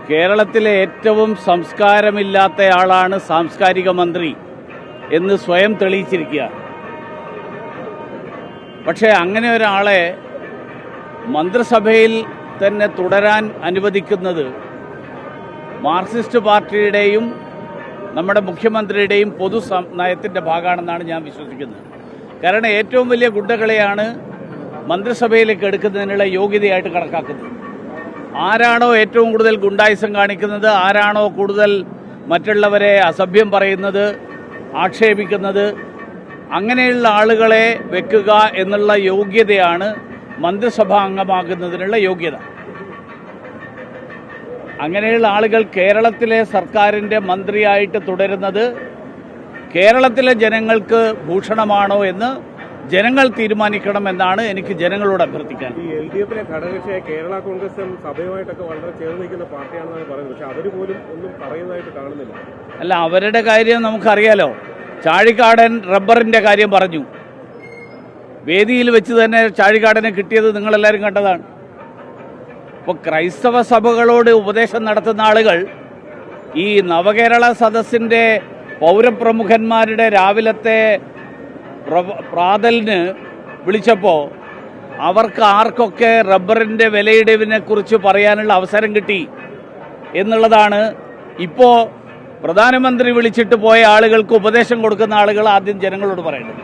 കേരളത്തിലെ ഏറ്റവും സംസ്കാരമില്ലാത്തയാളാണ് സാംസ്കാരിക മന്ത്രി എന്ന് സ്വയം തെളിയിച്ചിരിക്കുക. പക്ഷേ അങ്ങനെ ഒരാളെ മന്ത്രിസഭയിൽ തന്നെ തുടരാൻ അനുവദിക്കുന്നത് മാർക്സിസ്റ്റ് പാർട്ടിയുടെയും നമ്മുടെ മുഖ്യമന്ത്രിയുടെയും പൊതു നയത്തിൻ്റെ ഭാഗമാണെന്നാണ് ഞാൻ വിശ്വസിക്കുന്നത്. കാരണം ഏറ്റവും വലിയ ഗുണ്ടകളെയാണ് മന്ത്രിസഭയിലേക്ക് എടുക്കുന്നതിനുള്ള യോഗ്യതയായിട്ട് കണക്കാക്കുന്നത്. ആരാണോ ഏറ്റവും കൂടുതൽ ഗുണ്ടായിസം കാണിക്കുന്നത്, ആരാണോ കൂടുതൽ മറ്റുള്ളവരെ അസഭ്യം പറയുന്നത്, ആക്ഷേപിക്കുന്നത്, അങ്ങനെയുള്ള ആളുകളെ വെക്കുക എന്നുള്ള യോഗ്യതയാണ് മന്ത്രിസഭാ അംഗമാകുന്നതിനുള്ള യോഗ്യത. അങ്ങനെയുള്ള ആളുകൾ കേരളത്തിലെ സർക്കാരിൻ്റെ മന്ത്രിയായിട്ട് തുടരുന്നത് കേരളത്തിലെ ജനങ്ങൾക്ക് ഭൂഷണമാണോ എന്ന് ജനങ്ങൾ തീരുമാനിക്കണമെന്നാണ് എനിക്ക് ജനങ്ങളോട് അഭ്യർത്ഥിക്കാൻ. ഈ LDF-ലെ ഘടകകക്ഷിയായ കേരള കോൺഗ്രസും സഭയുമായിട്ടൊക്കെ വളരെ ചേർന്ന് നിൽക്കുന്ന പാർട്ടിയാണെന്നാണ് പറയുന്നത്. പക്ഷെ അവർ പോലും ഒന്നും പറയുന്നതായിട്ട് കാണുന്നില്ല. അല്ല, അവരുടെ കാര്യം നമുക്കറിയാലോ. ചാഴിക്കാടൻ റബ്ബറിന്റെ കാര്യം പറഞ്ഞു. വേദിയിൽ വെച്ച് തന്നെ ചാഴിക്കാടനെ കിട്ടിയത് നിങ്ങളെല്ലാവരും കണ്ടതാണ്. ഇപ്പോൾ ക്രൈസ്തവ സഭകളോട് ഉപദേശം നടത്തുന്ന ആളുകൾ ഈ നവകേരള സദസ്സിന്റെ പൗരപ്രമുഖന്മാരുടെ രാവിലത്തെ പ്രാതലിന് വിളിച്ചപ്പോൾ അവർക്ക് ആർക്കൊക്കെ റബ്ബറിൻ്റെ വിലയിടിവിനെ കുറിച്ച് പറയാനുള്ള അവസരം കിട്ടി എന്നുള്ളതാണ് ഇപ്പോൾ പ്രധാനമന്ത്രി വിളിച്ചിട്ട് പോയ ആളുകൾക്ക് ഉപദേശം കൊടുക്കുന്ന ആളുകൾ ആദ്യം ജനങ്ങളോട് പറയേണ്ടത്.